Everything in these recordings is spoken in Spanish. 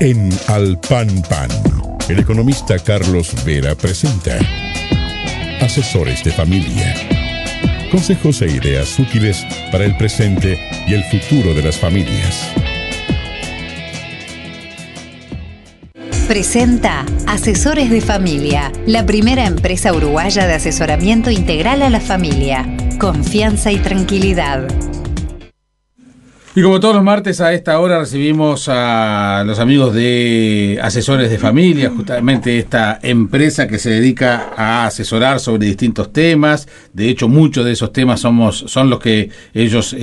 En Al Pan Pan, el economista Carlos Vera presenta Asesores de Familia. Consejos e ideas útiles para el presente y el futuro de las familias. Presenta Asesores de Familia, la primera empresa uruguaya de asesoramiento integral a la familia. Confianza y tranquilidad. Y como todos los martes a esta hora recibimos a los amigos de Asesores de Familia, justamente esta empresa que se dedica a asesorar sobre distintos temas. De hecho, muchos de esos temas son los que ellos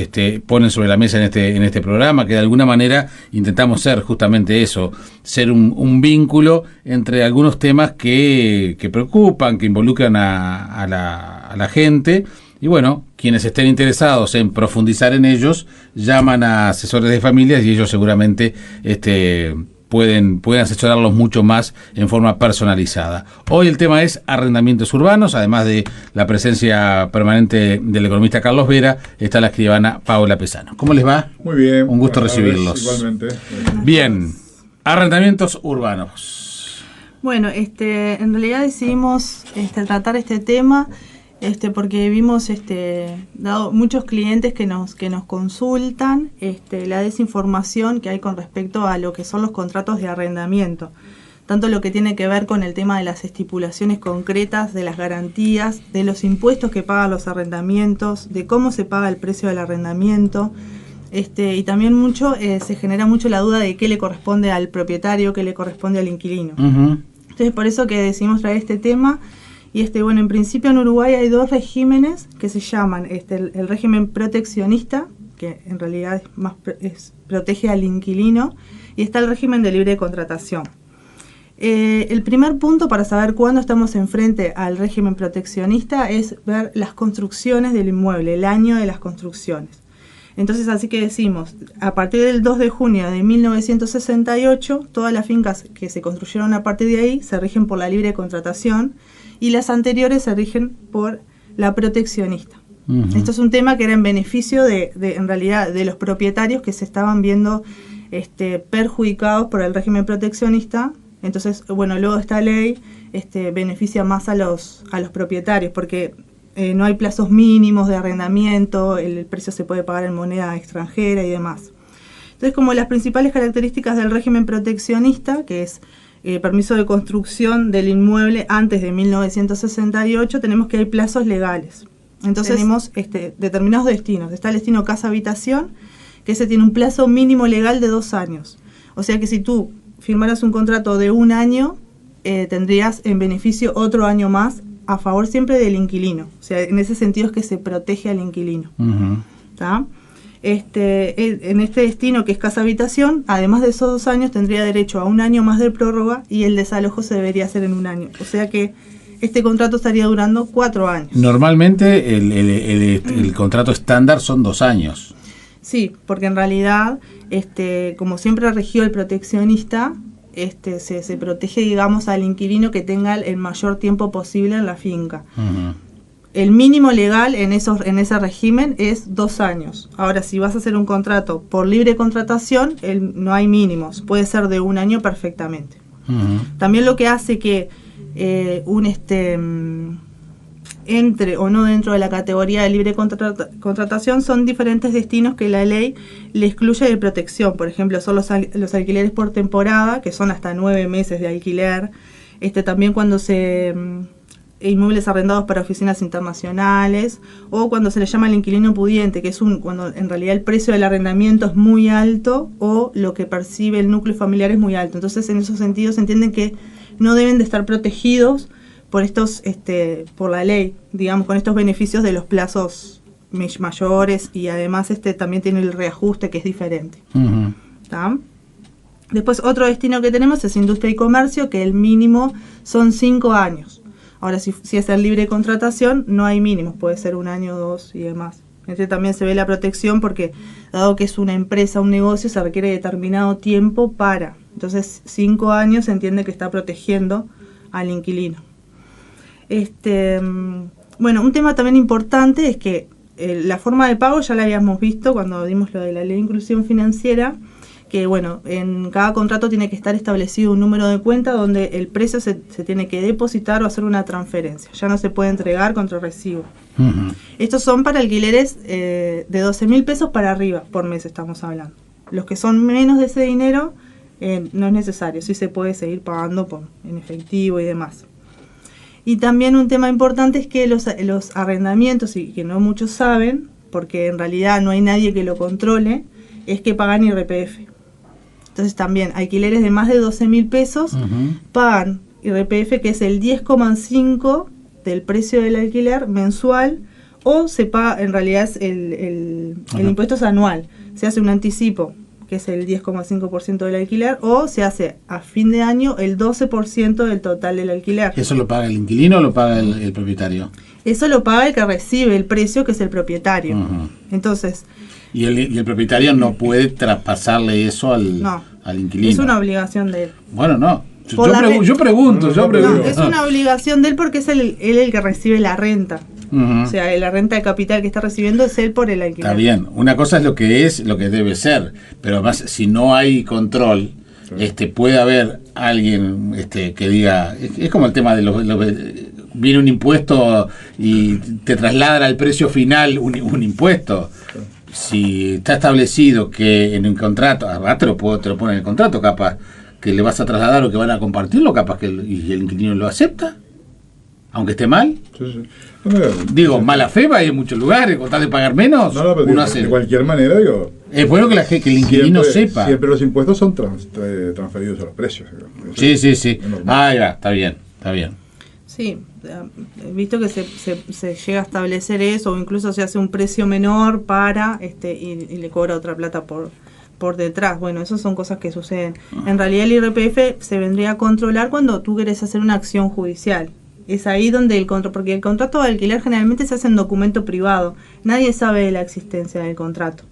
ponen sobre la mesa en este programa, que de alguna manera intentamos ser justamente eso, ser un vínculo entre algunos temas que preocupan, que involucran a la gente. Y bueno, quienes estén interesados en profundizar en ellos, llaman a Asesores de Familias y ellos seguramente pueden asesorarlos mucho más en forma personalizada. Hoy el tema es arrendamientos urbanos, además de la presencia permanente del economista Carlos Vera, está la escribana Paula Pesano. ¿Cómo les va? Muy bien. Un gusto recibirlos. Igualmente. Bien, arrendamientos urbanos. Bueno, en realidad decidimos tratar este tema porque vimos dado muchos clientes que nos consultan la desinformación que hay con respecto a lo que son los contratos de arrendamiento, tanto lo que tiene que ver con el tema de las estipulaciones concretas, de las garantías, de los impuestos que pagan los arrendamientos, de cómo se paga el precio del arrendamiento, y también se genera mucho la duda de qué le corresponde al propietario, qué le corresponde al inquilino. Uh-huh. Entonces por eso que decidimos traer este tema. Y bueno, en principio en Uruguay hay dos regímenes que se llaman el régimen proteccionista, que en realidad protege al inquilino, y está el régimen de libre contratación. El primer punto para saber cuándo estamos enfrente al régimen proteccionista es ver las construcciones del inmueble, el año de las construcciones. Entonces, así que decimos, a partir del 2 de junio de 1968, todas las fincas que se construyeron a partir de ahí se rigen por la libre contratación, y las anteriores se rigen por la proteccionista. Uh-huh. Esto es un tema que era en beneficio en realidad de los propietarios que se estaban viendo perjudicados por el régimen proteccionista. Entonces, bueno, luego esta ley beneficia más a los propietarios, porque no hay plazos mínimos de arrendamiento, el precio se puede pagar en moneda extranjera y demás. Entonces, como las principales características del régimen proteccionista, que es permiso de construcción del inmueble antes de 1968, tenemos que hay plazos legales. Entonces tenemos determinados destinos. Está el destino casa-habitación, que ese tiene un plazo mínimo legal de 2 años. O sea que si tú firmaras un contrato de 1 año, tendrías en beneficio otro año más, a favor siempre del inquilino. O sea, en ese sentido es que se protege al inquilino. Uh-huh. ¿Tá? En este destino que es casa-habitación, además de esos 2 años, tendría derecho a 1 año más de prórroga y el desalojo se debería hacer en 1 año. O sea que este contrato estaría durando 4 años. Normalmente el contrato estándar son 2 años. Sí, porque en realidad, como siempre regió el proteccionista, se protege, digamos, al inquilino que tenga el mayor tiempo posible en la finca. Uh-huh. El mínimo legal en ese régimen es 2 años. Ahora, si vas a hacer un contrato por libre contratación, no hay mínimos. Puede ser de 1 año perfectamente. Uh-huh. También lo que hace que entre o no dentro de la categoría de libre contratación son diferentes destinos que la ley le excluye de protección. Por ejemplo, son los alquileres por temporada, que son hasta 9 meses de alquiler. También cuando inmuebles arrendados para oficinas internacionales, o cuando se le llama al inquilino pudiente, que es cuando en realidad el precio del arrendamiento es muy alto o lo que percibe el núcleo familiar es muy alto. Entonces, en esos sentidos se entienden que no deben de estar protegidos por por la ley, digamos, con estos beneficios de los plazos mayores, y además también tiene el reajuste que es diferente. Uh-huh. ¿Tá? Después, otro destino que tenemos es industria y comercio, que el mínimo son 5 años. Ahora, si es el libre contratación, no hay mínimos, puede ser 1 año, 2 y demás. También se ve la protección porque, dado que es una empresa, un negocio, se requiere determinado tiempo para. Entonces, 5 años se entiende que está protegiendo al inquilino. Bueno, un tema también importante es que la forma de pago ya la habíamos visto cuando dimos lo de la ley de inclusión financiera, que bueno, en cada contrato tiene que estar establecido un número de cuenta donde el precio se tiene que depositar o hacer una transferencia. Ya no se puede entregar contra recibo. Estos son para alquileres de 12.000 pesos para arriba por mes, estamos hablando. Los que son menos de ese dinero no es necesario, sí se puede seguir pagando en efectivo y demás. Y también un tema importante es que los arrendamientos, y que no muchos saben, porque en realidad no hay nadie que lo controle, es que pagan IRPF. Entonces también alquileres de más de 12.000 pesos pagan IRPF, que es el 10,5 del precio del alquiler mensual, o se paga, en realidad es el impuesto es anual. Se hace un anticipo, que es el 10,5% del alquiler, o se hace a fin de año el 12% del total del alquiler. ¿Eso lo paga el inquilino o lo paga el propietario? Eso lo paga el que recibe el precio, que es el propietario. Entonces... ¿Y el propietario no puede traspasarle eso al inquilino? Es una obligación de él. Bueno, no. Yo pregunto. Es una obligación de él porque es él el que recibe la renta. O sea, la renta de capital que está recibiendo es él por el alquiler. Está bien. Una cosa es lo que debe ser, pero además si no hay control, puede haber alguien que diga, es como el tema de viene un impuesto y te trasladan al precio final un impuesto. Si está establecido que en el contrato, además te lo pone en el contrato, capaz que le vas a trasladar o que van a compartirlo, capaz que y el inquilino lo acepta, aunque esté mal. Sí. Digo, mala fe va en muchos lugares, con tal de pagar menos, pero uno hace. De cualquier manera, es bueno que el inquilino sepa. Siempre los impuestos son transferidos a los precios. Sí. Ah, ya, está bien. Sí, visto que se llega a establecer eso, o incluso se hace un precio menor para y le cobra otra plata por detrás. Bueno, esas son cosas que suceden. En realidad el IRPF se vendría a controlar cuando tú querés hacer una acción judicial. Es ahí donde porque el contrato de alquiler generalmente se hace en documento privado. Nadie sabe de la existencia del contrato,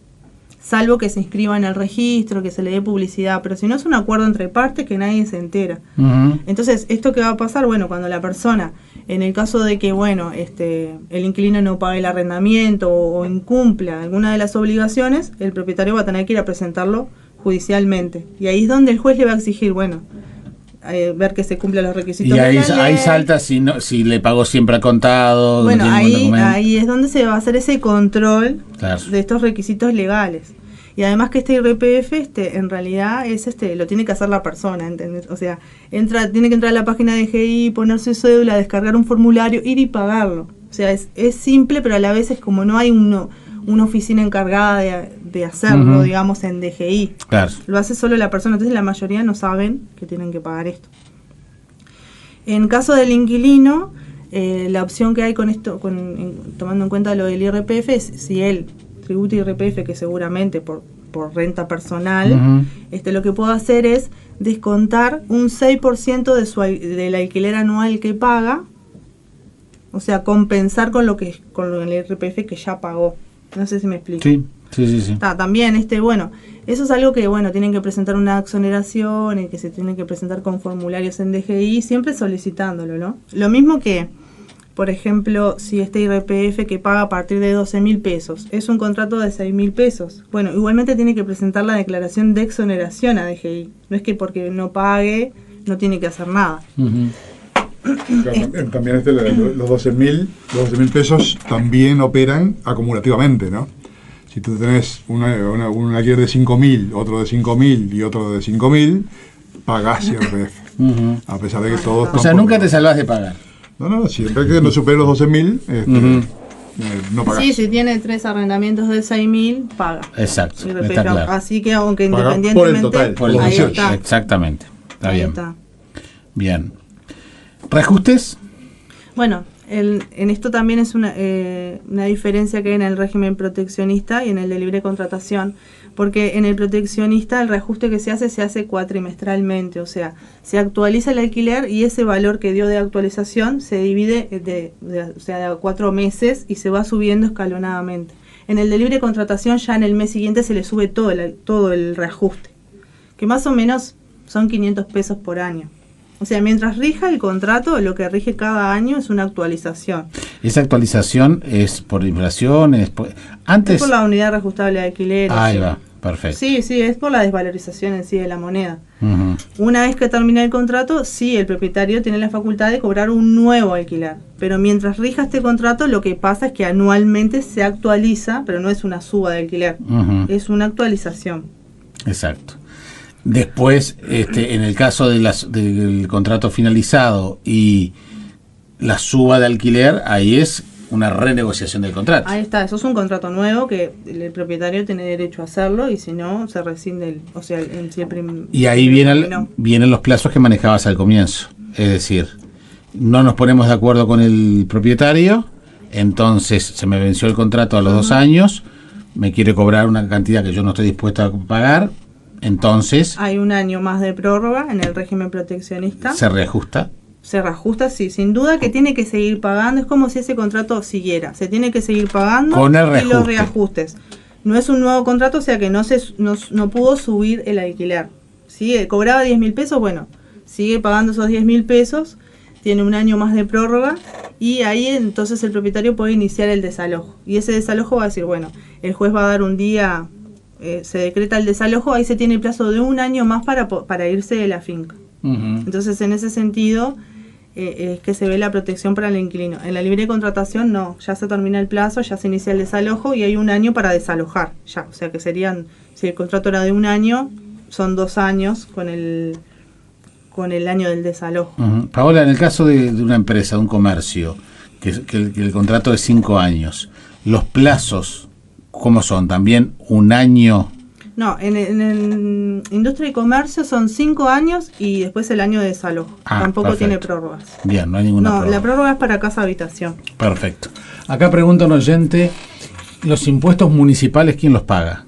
salvo que se inscriba en el registro, que se le dé publicidad, pero si no es un acuerdo entre partes que nadie se entera. Entonces, ¿esto qué va a pasar? Bueno, cuando la persona, en el caso de que, el inquilino no pague el arrendamiento o incumpla alguna de las obligaciones, el propietario va a tener que ir a presentarlo judicialmente. Y ahí es donde el juez le va a exigir, ver que se cumplan los requisitos. Y ahí salta si le pagó siempre a contado. Bueno, ahí es donde se va a hacer ese control de estos requisitos legales. Y además que este IRPF en realidad lo tiene que hacer la persona, ¿entendés? O sea, tiene que entrar a la página de DGI, poner su cédula, descargar un formulario, ir y pagarlo. O sea, es simple, pero a la vez es como no hay una oficina encargada de hacerlo, digamos, en DGI. Claro. Lo hace solo la persona, entonces la mayoría no saben que tienen que pagar esto. En caso del inquilino, la opción que hay con esto, tomando en cuenta lo del IRPF, es si él tributa IRPF, que seguramente por renta personal, lo que puede hacer es descontar un 6% del alquiler anual que paga, o sea, compensar con el IRPF que ya pagó. No sé si me explico. Sí. También, eso es algo que, tienen que presentar una exoneración y que se tienen que presentar con formularios en DGI, siempre solicitándolo, ¿no? Lo mismo que, por ejemplo, si este IRPF que paga a partir de 12.000 pesos es un contrato de 6.000 pesos, igualmente tiene que presentar la declaración de exoneración a DGI. No es que porque no pague no tiene que hacer nada. Claro, también los 12.000 pesos también operan acumulativamente, ¿no? Si tú tenés un alquiler de 5.000, otro de 5.000 y otro de 5.000, pagás IRPF. A pesar de que todos... O sea, nunca te salvás de pagar. No, siempre que no supere los 12.000, no pagás. Sí, si tiene 3 arrendamientos de 6.000, paga. Exacto, está claro. Así que aunque paga independientemente... por el total, ahí está. Exactamente, está Ahí bien. está. Bien. ¿Reajustes? Bueno, en esto también es una diferencia que hay en el régimen proteccionista y en el de libre contratación, porque en el proteccionista el reajuste que se hace cuatrimestralmente, o sea, se actualiza el alquiler y ese valor que dio de actualización se divide de 4 meses y se va subiendo escalonadamente. En el de libre contratación ya en el mes siguiente se le sube todo el reajuste, que más o menos son 500 pesos por año. O sea, mientras rija el contrato, lo que rige cada año es una actualización. ¿Esa actualización es por inflación? Antes... Es por la unidad reajustable de alquiler. Ahí va. Perfecto. Sí, es por la desvalorización en sí de la moneda. Ujú. Una vez que termina el contrato, sí, el propietario tiene la facultad de cobrar un nuevo alquiler. Pero mientras rija este contrato, lo que pasa es que anualmente se actualiza, pero no es una suba de alquiler, Ujú. es una actualización. Exacto. Después, en el caso del contrato finalizado y la suba de alquiler, ahí es una renegociación del contrato. Ahí está, eso es un contrato nuevo que el propietario tiene derecho a hacerlo y si no, se rescinde, o sea, Y ahí vienen los plazos que manejabas al comienzo. Es decir, no nos ponemos de acuerdo con el propietario, entonces se me venció el contrato a los 2 años, me quiere cobrar una cantidad que yo no estoy dispuesto a pagar, entonces Hay un año más de prórroga en el régimen proteccionista. se reajusta. Se reajusta, sí, sin duda que tiene que seguir pagando, es como si ese contrato siguiera, se tiene que seguir pagando Con el y reajuste. los reajustes. No es un nuevo contrato, o sea que no pudo subir el alquiler. ¿Sí? Cobraba 10.000 pesos, bueno, sigue pagando esos 10.000 pesos, tiene un año más de prórroga y ahí entonces el propietario puede iniciar el desalojo. Y ese desalojo va a decir, bueno, el juez va a dar un día, se decreta el desalojo, ahí se tiene el plazo de un año más para irse de la finca. Ujú. Entonces, en ese sentido, es que se ve la protección para el inquilino. En la libre contratación, no, ya se termina el plazo, ya se inicia el desalojo y hay un año para desalojar, ya. O sea que serían, si el contrato era de un año, son 2 años con el año del desalojo. Ujú. Paola, en el caso de una empresa, de un comercio, que el contrato es 5 años, ¿los plazos cómo son? ¿También un año? No, en industria y comercio son 5 años y después el año de desalojo. Tampoco perfecto. tiene prórrogas. Bien, no hay ninguna No, prórroga. la prórroga es para casa habitación. Perfecto. Acá pregunta un oyente, ¿los impuestos municipales quién los paga?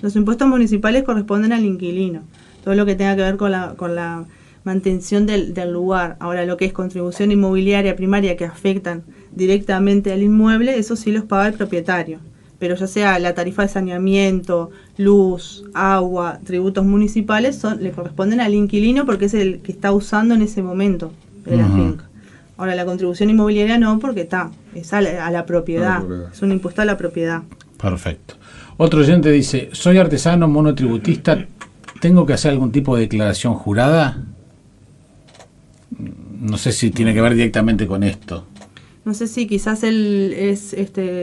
Los impuestos municipales corresponden al inquilino. Todo lo que tenga que ver con la mantención del lugar. Ahora, lo que es contribución inmobiliaria primaria que afectan directamente al inmueble, eso sí los paga el propietario. Pero ya sea la tarifa de saneamiento, luz, agua, tributos municipales, le corresponden al inquilino porque es el que está usando en ese momento de la finca. Ahora, la contribución inmobiliaria no, porque es a la propiedad, es un impuesto a la propiedad. Perfecto. Otro oyente dice, soy artesano monotributista, ¿tengo que hacer algún tipo de declaración jurada? No sé si tiene que ver directamente con esto. No sé si quizás él es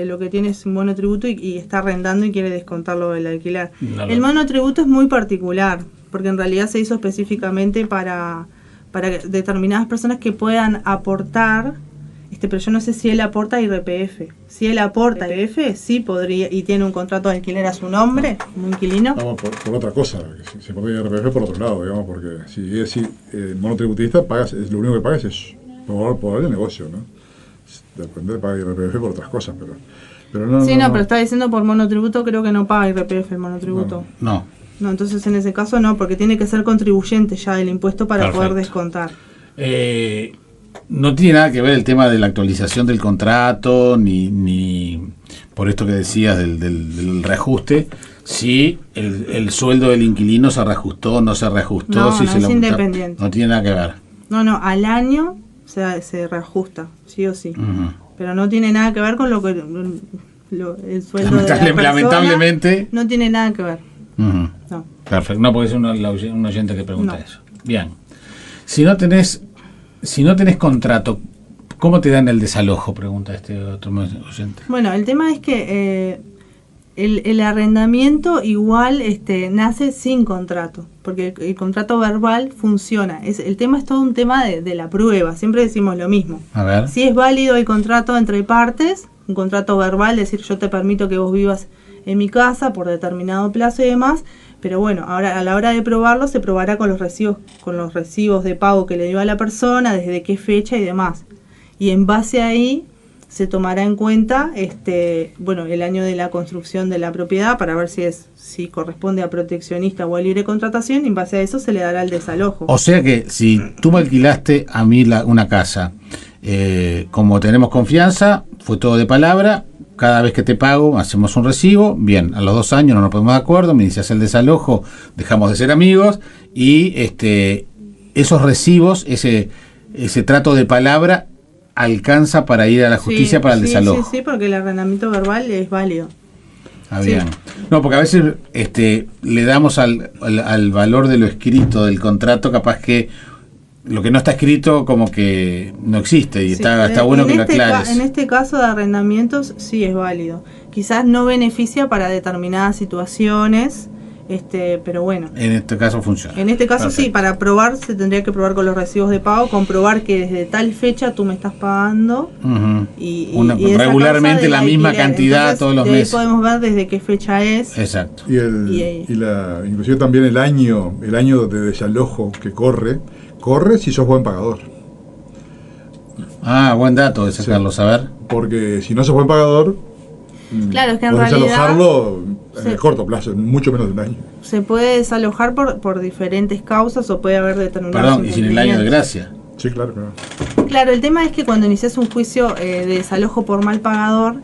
lo que tiene es un monotributo y está arrendando y quiere descontarlo del alquiler. El monotributo es muy particular, porque en realidad se hizo específicamente para determinadas personas que puedan aportar, pero yo no sé si él aporta IRPF. Si él aporta IRPF, sí podría, y tiene un contrato de alquiler a su nombre, como inquilino. Vamos por otra cosa, se podría IRPF por otro lado, digamos, porque si es monotributista, es lo único que pagas es por el negocio, ¿no? Depende de pagar IRPF por otras cosas, pero no. Pero está diciendo por monotributo, creo que no paga IRPF el monotributo. No. No, entonces en ese caso no, porque tiene que ser contribuyente ya del impuesto para poder descontar. No tiene nada que ver el tema de la actualización del contrato, ni por esto que decías del reajuste, si el sueldo del inquilino se reajustó o no se reajustó. No, si no, se es independiente. No tiene nada que ver. No, al año se reajusta, sí o sí. Uh-huh. Pero no tiene nada que ver con el sueldo de la persona. Lamentablemente. No tiene nada que ver. Uh-huh. No. Perfecto. No, porque es un oyente que pregunta eso. Bien. Si no tenés contrato, ¿cómo te dan el desalojo? Pregunta este otro oyente. Bueno, el tema es que el arrendamiento igual nace sin contrato, porque el contrato verbal funciona. El tema es todo un tema de la prueba, siempre decimos lo mismo. A ver. Si es válido el contrato entre partes, un contrato verbal, decir yo te permito que vos vivas en mi casa por determinado plazo y demás, pero bueno, ahora a la hora de probarlo se probará con los recibos de pago que le dio a la persona, desde qué fecha y demás. Y en base a ahí se tomará en cuenta el año de la construcción de la propiedad para ver si corresponde a proteccionista o a libre contratación, y en base a eso se le dará el desalojo. O sea que si tú me alquilaste a mí una casa, como tenemos confianza, fue todo de palabra, cada vez que te pago hacemos un recibo, bien, a los 2 años no nos ponemos de acuerdo, me inicias el desalojo, dejamos de ser amigos, y esos recibos, ese trato de palabra alcanza para ir a la justicia para el desalojo. Sí, porque el arrendamiento verbal es válido. Ah, bien. No, porque a veces le damos al valor de lo escrito del contrato, capaz que lo que no está escrito como que no existe, y está bueno que lo aclares. En este caso de arrendamientos sí es válido. Quizás no beneficia para determinadas situaciones, pero bueno. En este caso funciona. En este caso Perfecto. sí, para probar se tendría que probar con los recibos de pago, comprobar que desde tal fecha tú me estás pagando y esa regularmente casa la del misma alquiler. cantidad. Entonces, todos los de ahí meses. podemos ver desde qué fecha es. Exacto. Inclusive también el año de desalojo que corre si sos buen pagador. Ah, buen dato de sacarlo, Sí. saber. Porque si no sos buen pagador, Claro, es que en podés realidad desalojarlo en se- el corto plazo, en mucho menos de un año. se puede desalojar por diferentes causas o puede haber determinados Perdón, y sin el año de gracia. Sí, claro. Claro, el tema es que cuando inicias un juicio de desalojo por mal pagador,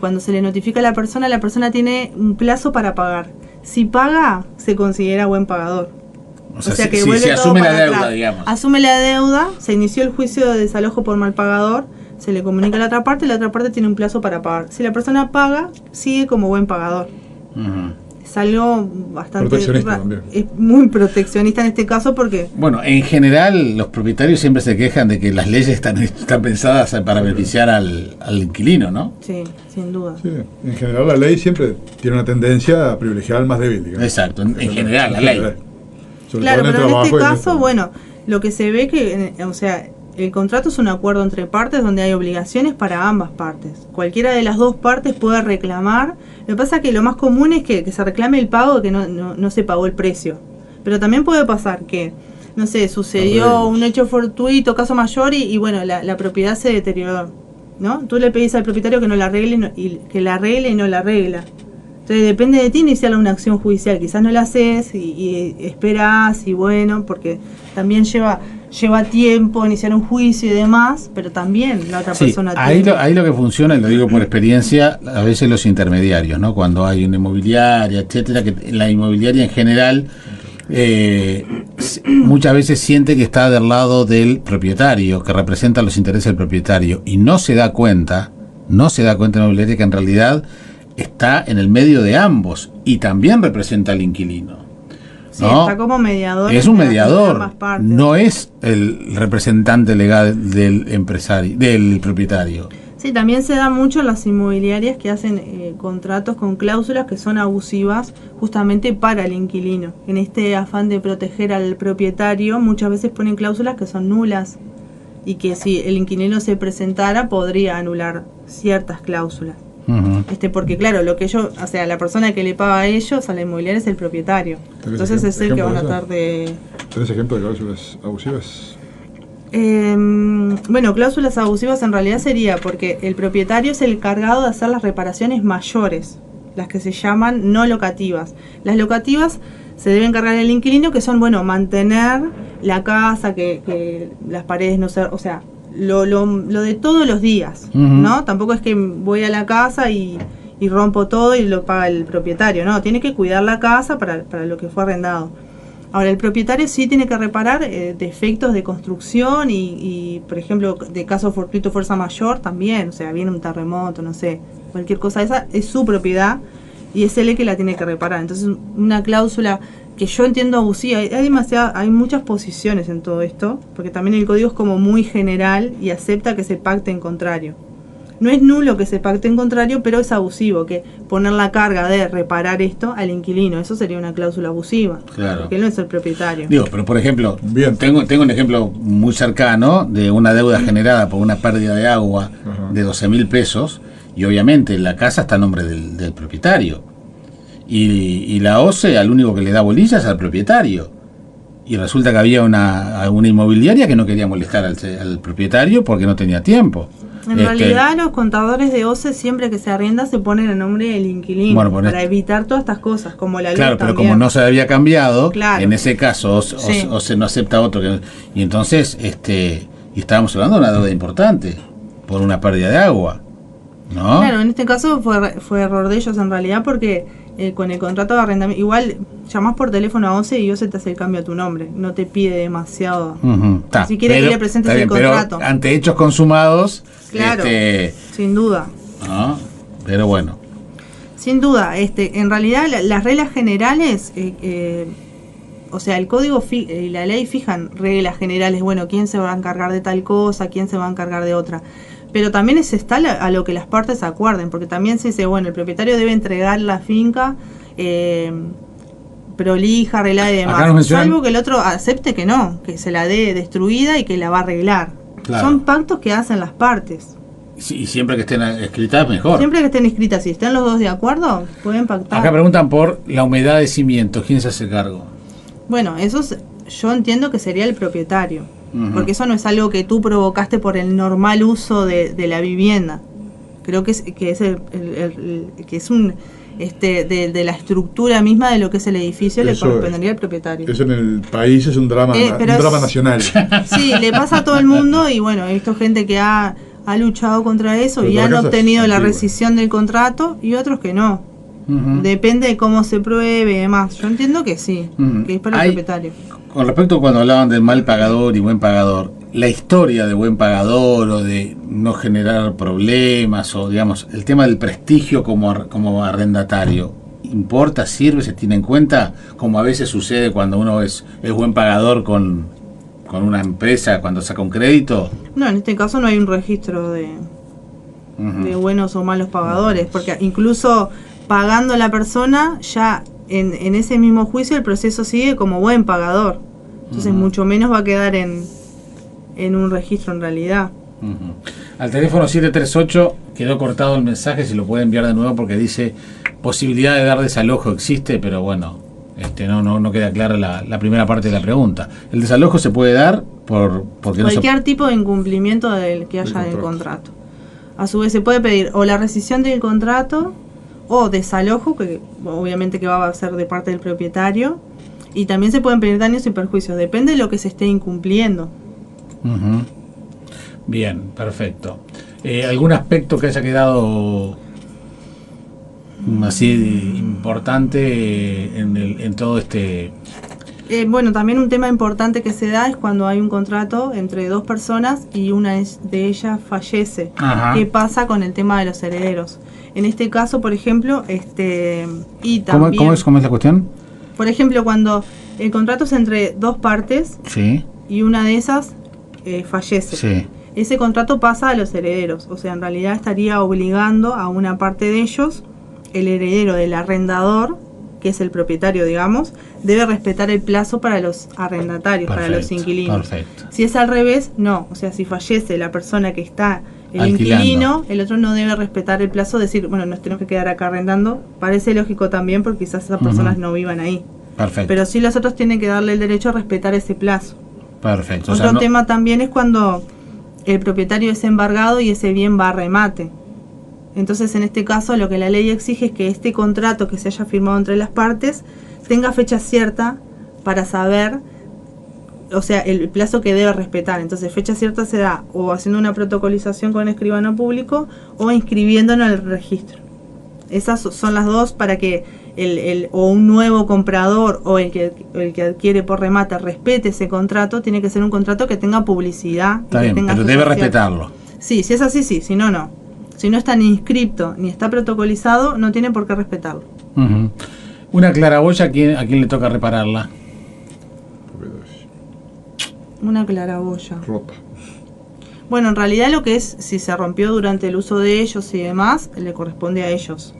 cuando se le notifica a la persona tiene un plazo para pagar. Si paga, se considera buen pagador. O sea, que si vuelve se todo asume la para deuda, atrás. digamos. Asume la deuda, se inició el juicio de desalojo por mal pagador, se le comunica a la otra parte tiene un plazo para pagar. Si la persona paga, sigue como buen pagador. Ujú. Es algo bastante... Proteccionista también. Es muy proteccionista en este caso porque... Bueno, en general los propietarios siempre se quejan de que las leyes están pensadas para beneficiar al inquilino, ¿no? Sí, sin duda. Sí, en general la ley siempre tiene una tendencia a privilegiar al más débil, digamos. Exacto, en general, la ley. Sobre Claro, todo pero en este trabajo y caso, bueno, lo que se ve que, o sea, el contrato es un acuerdo entre partes donde hay obligaciones para ambas partes. Cualquiera de las dos partes puede reclamar. Lo que pasa es que lo más común es que se reclame el pago de que no se pagó el precio. Pero también puede pasar que, no sé, sucedió Arreglos. un hecho fortuito, caso mayor y bueno, la propiedad se deterioró, ¿no? Tú le pedís al propietario que no la arregle y que la arregle y no la arregla. Entonces depende de ti iniciar una acción judicial. Quizás no la haces y esperás y bueno, porque también lleva tiempo iniciar un juicio y demás, pero también la otra Sí, persona ahí tiene. lo que funciona, y lo digo por experiencia, a veces los intermediarios, ¿no? Cuando hay una inmobiliaria, etcétera, que la inmobiliaria en general muchas veces siente que está del lado del propietario, que representa los intereses del propietario, y no se da cuenta la inmobiliaria que en realidad está en el medio de ambos y también representa al inquilino. Sí, ¿no? está como mediador. Es un entre mediador, ambas partes. no es el representante legal del empresario, del propietario. Sí, también se da mucho en las inmobiliarias que hacen contratos con cláusulas que son abusivas justamente para el inquilino. En este afán de proteger al propietario, muchas veces ponen cláusulas que son nulas y que si el inquilino se presentara podría anular ciertas cláusulas. Ujú. Porque claro, lo que ellos, o sea, la persona que le paga a ellos, a la inmobiliaria, es el propietario. ¿Tenés Entonces es el que van a ejemplo de tratar de... ¿Tenés ejemplo de cláusulas abusivas? Bueno, cláusulas abusivas en realidad sería porque el propietario es el encargado de hacer las reparaciones mayores, las que se llaman no locativas. Las locativas se debe encargar el inquilino, que son, bueno, mantener la casa, que las paredes no se... O sea, lo de todos los días, Ujú. ¿no? Tampoco es que voy a la casa y rompo todo y lo paga el propietario, no, tiene que cuidar la casa para lo que fue arrendado. Ahora, el propietario sí tiene que reparar defectos de construcción y, por ejemplo, de caso fortuito fuerza mayor también, o sea, viene un terremoto, no sé, cualquier cosa de esa, es su propiedad y es él el que la tiene que reparar. Entonces, una cláusula que yo entiendo abusiva, hay muchas posiciones en todo esto, porque también el código es como muy general y acepta que se pacte en contrario. No es nulo que se pacte en contrario, pero es abusivo que poner la carga de reparar esto al inquilino. Eso sería una cláusula abusiva. Claro. Porque él no es el propietario. Digo, pero por ejemplo, Bien. tengo un ejemplo muy cercano de una deuda generada por una pérdida de agua Ajá. de 12.000 pesos, y obviamente la casa está a nombre del propietario. Y la OCE al único que le da bolillas al propietario. Y resulta que había una inmobiliaria que no quería molestar al propietario porque no tenía tiempo. En realidad, los contadores de OCE, siempre que se arrienda, se ponen a nombre del inquilino, Bueno, para evitar todas estas cosas, como la luz Claro, pero también. como no se había cambiado, Claro. en ese caso Sí. o se no acepta otro. Y entonces, y estábamos hablando de una deuda importante por una pérdida de agua, ¿no? Claro, en este caso fue error de ellos en realidad, porque con el contrato de arrendamiento, igual llamás por teléfono a OCE y OCE te hace el cambio a tu nombre, no te pide demasiado. Ujú, está. Si quiere que le presentes está el bien, contrato. Pero ante hechos consumados, Claro, sin duda. ¿no? Pero bueno. Sí, Sin duda, en realidad las reglas generales, o sea, el código y la ley fijan reglas generales, bueno, quién se va a encargar de tal cosa, quién se va a encargar de otra. Pero también está a lo que las partes acuerden, porque también se dice, bueno, el propietario debe entregar la finca prolija, arreglada y demás, salvo que el otro acepte que no, que se la dé destruida y que la va a arreglar. Claro. Son pactos que hacen las partes. Sí, y siempre que estén escritas mejor. Siempre que estén escritas, si están los dos de acuerdo, pueden pactar. Acá preguntan por la humedad de cimientos, ¿quién se hace cargo? Bueno, eso yo entiendo que sería el propietario, porque eso no es algo que tú provocaste por el normal uso de la vivienda. Creo que es un de la estructura misma de lo que es el edificio, eso le correspondería al propietario. Eso en el país es un drama nacional. Sí, le pasa a todo el mundo y bueno, he visto gente que ha luchado contra eso y han obtenido la rescisión del contrato y otros que no. Depende de cómo se pruebe y demás. Yo entiendo que sí, que es para el propietario. Con respecto a cuando hablaban del mal pagador y buen pagador, la historia de buen pagador o de no generar problemas o digamos el tema del prestigio como arrendatario, ¿importa, sirve, se tiene en cuenta? Como a veces sucede cuando uno es buen pagador con una empresa cuando saca un crédito. No, en este caso no hay un registro de buenos o malos pagadores, porque incluso pagando la persona, ya en ese mismo juicio el proceso sigue como buen pagador. Entonces mucho menos va a quedar en un registro en realidad. Al teléfono 738 quedó cortado el mensaje, si lo puede enviar de nuevo porque dice posibilidad de dar desalojo existe, pero bueno, no queda clara la primera parte de la pregunta. ¿El desalojo se puede dar porque cualquier tipo de incumplimiento del que haya del contrato? A su vez se puede pedir o la rescisión del contrato o desalojo, que obviamente que va a ser de parte del propietario, y también se pueden pedir daños y perjuicios, depende de lo que se esté incumpliendo. Bien, perfecto. ¿Algún aspecto que haya quedado así importante en todo este...? Bueno, también un tema importante que se da es cuando hay un contrato entre dos personas y una de ellas fallece. ¿Qué pasa con el tema de los herederos? En este caso, por ejemplo, y también... ¿Cómo es la cuestión? Por ejemplo, cuando el contrato es entre dos partes y una de esas fallece, ese contrato pasa a los herederos. O sea, en realidad estaría obligando a una parte de ellos, el heredero del arrendador, que es el propietario, digamos, debe respetar el plazo para los arrendatarios, para los inquilinos. Si es al revés, no. O sea, si fallece la persona que está el inquilino, el otro no debe respetar el plazo, decir, bueno, nos tenemos que quedar acá arrendando. Parece lógico también porque quizás esas personas no vivan ahí. Pero sí los otros tienen que darle el derecho a respetar ese plazo. Otro tema también es cuando el propietario es embargado y ese bien va a remate. Entonces, en este caso, lo que la ley exige es que este contrato que se haya firmado entre las partes tenga fecha cierta para saber, o sea, el plazo que debe respetar. Entonces, fecha cierta se da o haciendo una protocolización con el escribano público o inscribiéndolo en el registro. Esas son las dos para que o un nuevo comprador o el que adquiere por remate respete ese contrato. Tiene que ser un contrato que tenga publicidad. Está bien, pero debe respetarlo. Sí, si es así, sí, si no, no. Si no está ni inscripto ni está protocolizado, no tiene por qué respetarlo. Una claraboya, ¿a quién le toca repararla? Una claraboya. Rota. Bueno, en realidad lo que es, si se rompió durante el uso de ellos y demás, le corresponde a ellos.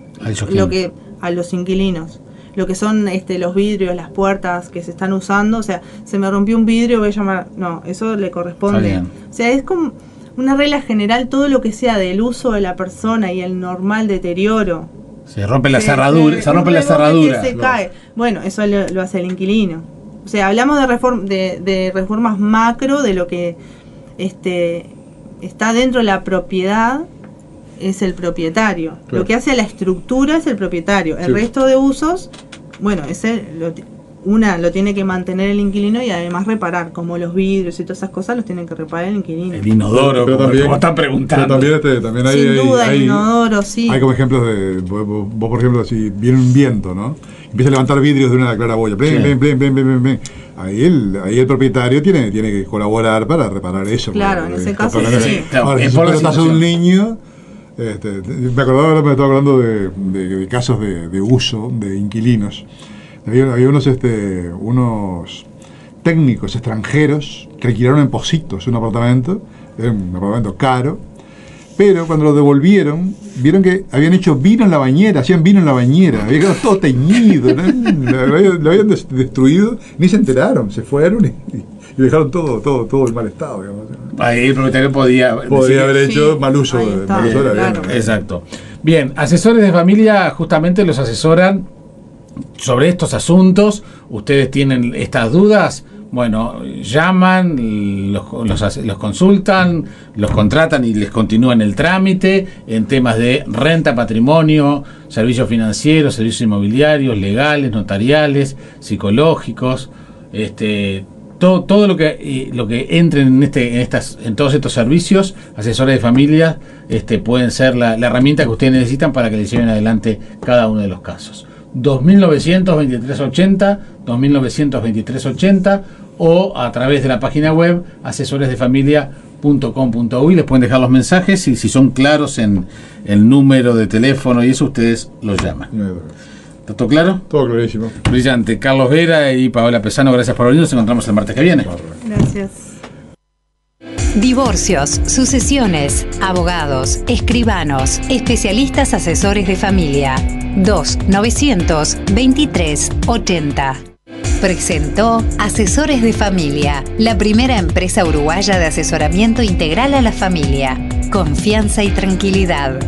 A los inquilinos. Lo que son los vidrios, las puertas que se están usando, o sea, se me rompió un vidrio, voy a llamar... No, eso le corresponde. O sea, es como una regla general, todo lo que sea del uso de la persona y el normal deterioro. Se rompe la cerradura, se rompe la cerradura. Se cae. Bueno, eso lo hace el inquilino. O sea, hablamos de reformas macro, de lo que está dentro de la propiedad, es el propietario. Lo que hace a la estructura es el propietario. El resto de usos, bueno, lo tiene que mantener el inquilino y además reparar, como los vidrios y todas esas cosas los tiene que reparar el inquilino. El inodoro, como están preguntando. Pero también hay, sin duda, el inodoro, sí. Hay como ejemplos de, vos por ejemplo, si viene un viento, ¿no? Empieza a levantar vidrios de una claraboya, ahí el propietario tiene que colaborar para reparar eso. Claro, en ese caso sí. Ahora, si estás un niño, Me estaba acordando de casos de uso de inquilinos. Había unos técnicos extranjeros que alquilaron en Positos un apartamento, era un apartamento caro, pero cuando lo devolvieron, vieron que habían hecho vino en la bañera, hacían vino en la bañera, había quedado todo teñido, ¿no? Lo habían destruido, ni se enteraron, se fueron y dejaron todo en mal estado, digamos. Ahí el propietario podía haber hecho mal uso de la claro. Exacto. Bien, asesores de familia justamente los asesoran sobre estos asuntos. Ustedes tienen estas dudas, bueno, llaman, los consultan, los contratan y les continúan el trámite en temas de renta, patrimonio, servicios financieros, servicios inmobiliarios, legales, notariales, psicológicos, todo lo que entre en todos estos servicios, asesores de familia, pueden ser la herramienta que ustedes necesitan para que les lleven adelante cada uno de los casos. 292380, 292380 o a través de la página web asesoresdefamilia.com.uy. Les pueden dejar los mensajes y si son claros en el número de teléfono y eso, ustedes los llaman. ¿Está todo claro? Todo clarísimo. Brillante. Carlos Vera y Paola Pesano, gracias por venir. Nos encontramos el martes que viene. Gracias. Divorcios, sucesiones, abogados, escribanos, especialistas asesores de familia. 2-923-80. Presentó Asesores de Familia, la primera empresa uruguaya de asesoramiento integral a la familia. Confianza y tranquilidad.